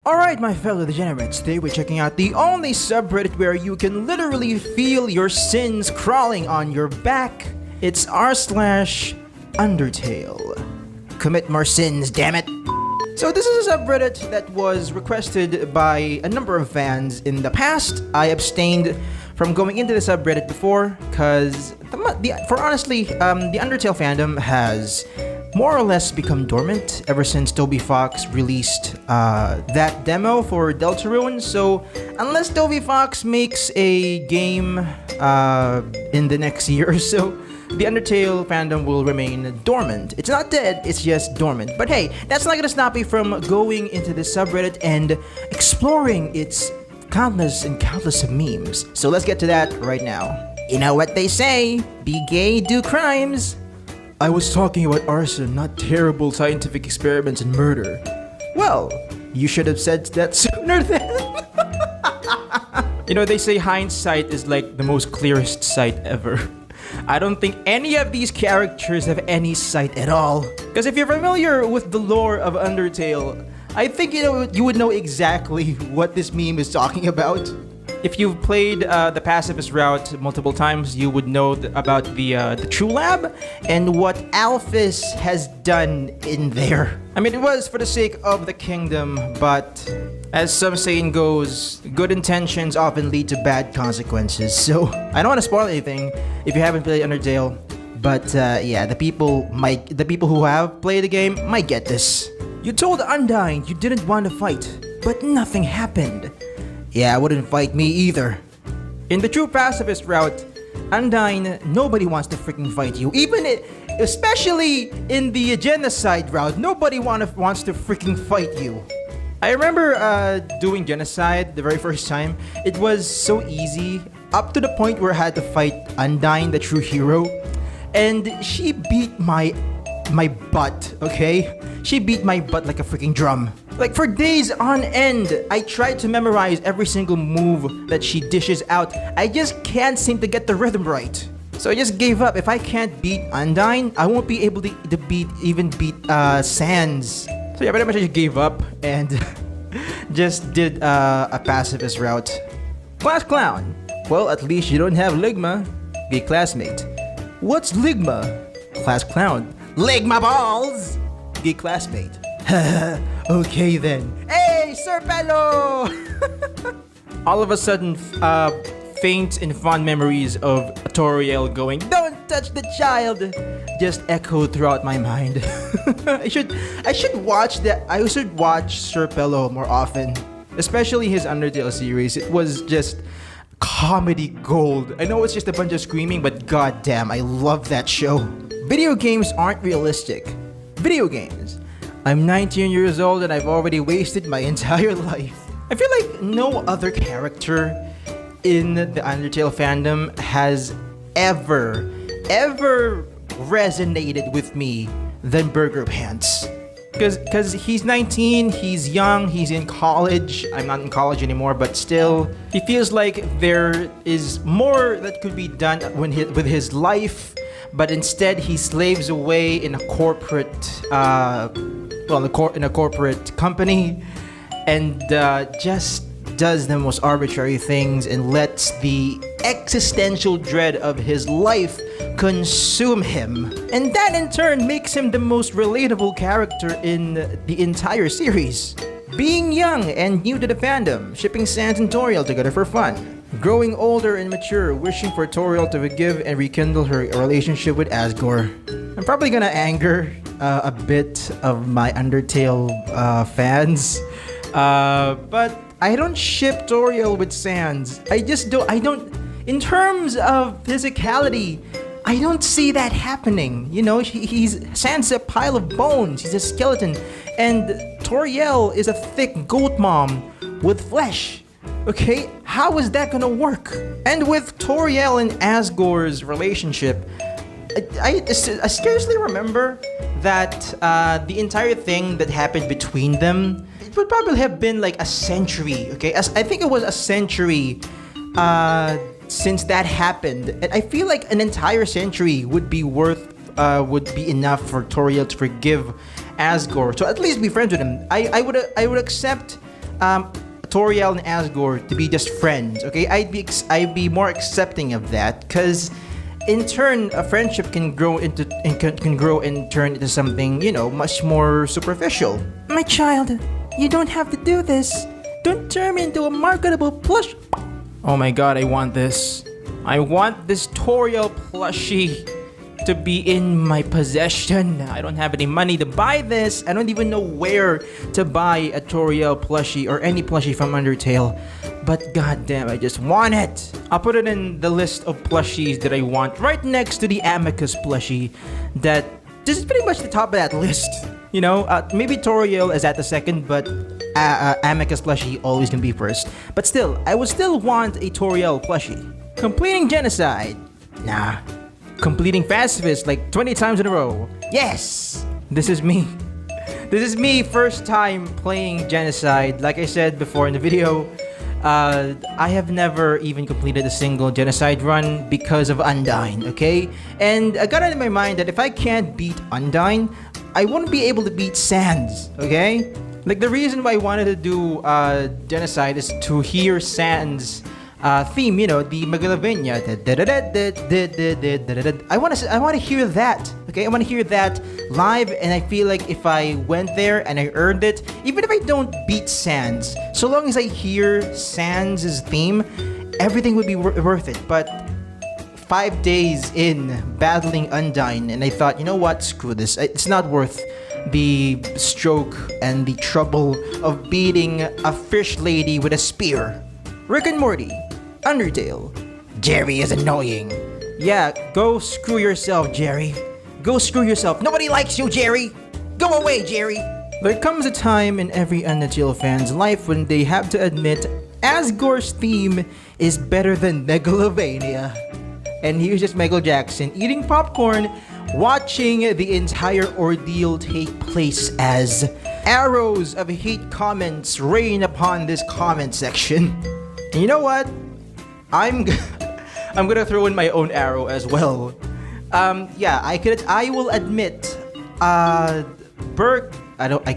Alright, my fellow degenerates, today we're checking out the only subreddit where you can literally feel your sins crawling on your back. It's r/Undertale. Commit more sins, damn it. So this is a subreddit that was requested by a number of fans in the past. I abstained from going into the subreddit before, because the Undertale fandom has more or less become dormant ever since Toby Fox released that demo for Deltarune. So unless Toby Fox makes a game in the next year or so, the Undertale fandom will remain dormant. It's not dead, it's just dormant. But hey, that's not gonna stop me from going into this subreddit and exploring its countless and countless of memes. So let's get to that right now. You know what they say, be gay, do crimes. I was talking about arson, not terrible scientific experiments and murder. Well, you should have said that sooner then. You know, they say hindsight is like the most clearest sight ever. I don't think any of these characters have any sight at all. Because if you're familiar with the lore of Undertale, I think you would know exactly what this meme is talking about. If you've played the pacifist route multiple times, you would know about the True Lab and what Alphys has done in there. I mean, it was for the sake of the kingdom, but as some saying goes, good intentions often lead to bad consequences. So I don't want to spoil anything if you haven't played Undertale, but yeah, the people who have played the game might get this. You told Undyne you didn't want to fight, but nothing happened. Yeah, I wouldn't fight me either. In the true pacifist route, Undyne, nobody wants to freaking fight you. Especially in the Genocide route, nobody wants to freaking fight you. I remember doing Genocide the very first time. It was so easy, up to the point where I had to fight Undyne, the true hero. And she beat my butt, okay? She beat my butt like a freaking drum. Like for days on end, I tried to memorize every single move that she dishes out. I just can't seem to get the rhythm right. So I just gave up. If I can't beat Undyne, I won't be able to beat Sans. So yeah, pretty much I just gave up and just did a pacifist route. Class clown. Well, at least you don't have Ligma. Be classmate. What's Ligma? Class clown. Ligma balls! Gay classmate. Okay then. Hey, Sir Pello! All of a sudden, faint and fond memories of Toriel going, "Don't touch the child!" just echoed throughout my mind. I should watch Sir Pello more often. Especially his Undertale series. It was just comedy gold. I know it's just a bunch of screaming, but goddamn, I love that show. Video games aren't realistic. Video games. I'm 19 years old and I've already wasted my entire life. I feel like no other character in the Undertale fandom has ever resonated with me than Burger Pants. Because he's 19, he's young, he's in college. I'm not in college anymore, but still, he feels like there is more that could be done with his life, but instead he slaves away in a corporate, in a corporate company, and just does the most arbitrary things and lets the existential dread of his life consume him. And that in turn makes him the most relatable character in the entire series. Being young and new to the fandom, shipping Sans and Toriel together for fun. Growing older and mature, wishing for Toriel to forgive and rekindle her relationship with Asgore. I'm probably gonna anger a bit of my Undertale fans, but I don't ship Toriel with Sans. I don't, in terms of physicality, I don't see that happening. You know, Sans a pile of bones, he's a skeleton, and Toriel is a thick goat mom with flesh. Okay, how is that gonna work? And with Toriel and Asgore's relationship, I scarcely remember that the entire thing that happened between them, it would probably have been like a century, okay? I think it was a century since that happened. And I feel like an entire century would be enough for Toriel to forgive Asgore, to at least be friends with him. I would accept Toriel and Asgore to be just friends, okay? I'd be more accepting of that, because in turn, a friendship can grow and turn into something, you know, much more superficial. My child, you don't have to do this. Don't turn me into a marketable plush. Oh my god, I want this. I want this Toriel plushie to be in my possession. I don't have any money to buy this. I don't even know where to buy a Toriel plushie or any plushie from Undertale. But goddamn, I just want it. I'll put it in the list of plushies that I want right next to the Amicus plushie. This is pretty much the top of that list. You know, maybe Toriel is at the second, but Amicus plushie always gonna be first. But still, I would still want a Toriel plushie. Completing Genocide. Nah. Completing Pacifist like 20 times in a row. Yes! This is me. This is me first time playing Genocide. Like I said before in the video, I have never even completed a single Genocide run because of Undyne, okay? And I got it in my mind that if I can't beat Undyne, I won't be able to beat Sans, okay? Like the reason why I wanted to do Genocide is to hear Sans theme, you know, the Megalovania. I want to hear that. Okay, I want to hear that live, and I feel like if I went there and I earned it, even if I don't beat Sans, so long as I hear Sans' theme, everything would be worth it. But 5 days in battling Undyne, and I thought, you know what, screw this. It's not worth the stroke and the trouble of beating a fish lady with a spear. Rick and Morty, Undertale. Jerry is annoying. Yeah, go screw yourself, Jerry. Go screw yourself. Nobody likes you, Jerry. Go away, Jerry. There comes a time in every Undertale fan's life when they have to admit Asgore's theme is better than Megalovania. And here's just Michael Jackson eating popcorn, watching the entire ordeal take place as arrows of hate comments rain upon this comment section. And you know what? I'm gonna throw in my own arrow as well. Yeah, I will admit, I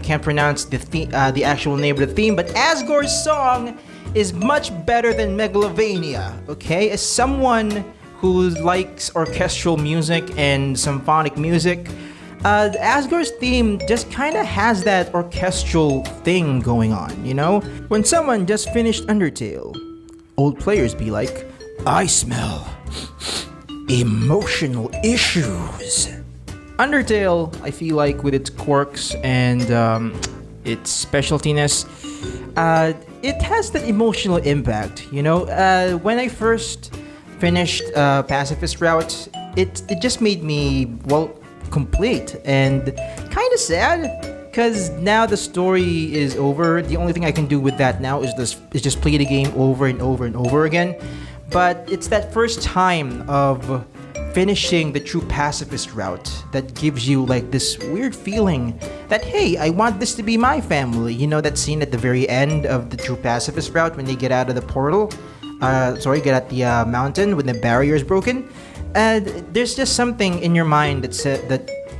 can't pronounce the actual name of the theme, but Asgore's song is much better than Megalovania. Okay, as someone who likes orchestral music and symphonic music, Asgore's theme just kind of has that orchestral thing going on, you know? When someone just finished Undertale, old players be like, I smell emotional issues. Undertale, I feel like with its quirks and its specialtiness, it has that emotional impact, you know? When I first finished Pacifist Route, it just made me, well, complete and kind of sad, because now the story is over. The only thing I can do with that now is just play the game over and over and over again. But it's that first time of finishing the true Pacifist Route that gives you like this weird feeling that, hey, I want this to be my family. You know that scene at the very end of the true Pacifist Route when they get out of the portal? Get at the mountain when the barrier is broken? There's just something in your mind that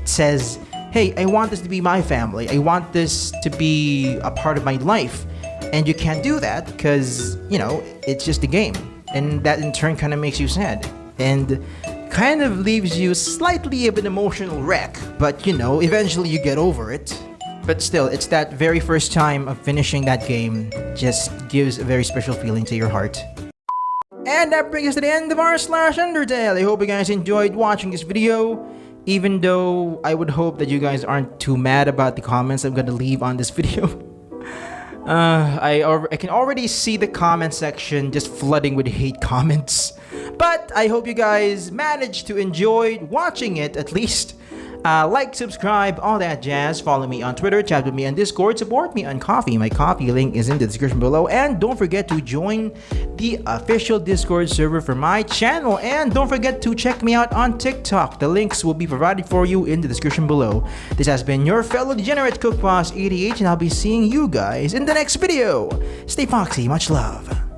says, hey, I want this to be my family. I want this to be a part of my life. And you can't do that because, you know, it's just a game. And that in turn kind of makes you sad. And kind of leaves you slightly of an emotional wreck. But, you know, eventually you get over it. But still, it's that very first time of finishing that game just gives a very special feeling to your heart. And that brings us to the end of our /Undertale. I hope you guys enjoyed watching this video. Even though I would hope that you guys aren't too mad about the comments I'm gonna leave on this video. I can already see the comment section just flooding with hate comments. But I hope you guys managed to enjoy watching it at least. Like, subscribe, all that jazz. Follow me on Twitter, chat with me on Discord, support me on Ko-fi. My Ko-fi link is in the description below. And don't forget to join the official Discord server for my channel. And don't forget to check me out on TikTok. The links will be provided for you in the description below. This has been your fellow degenerate Cook Boss 88, and I'll be seeing you guys in the next video. Stay foxy, much love.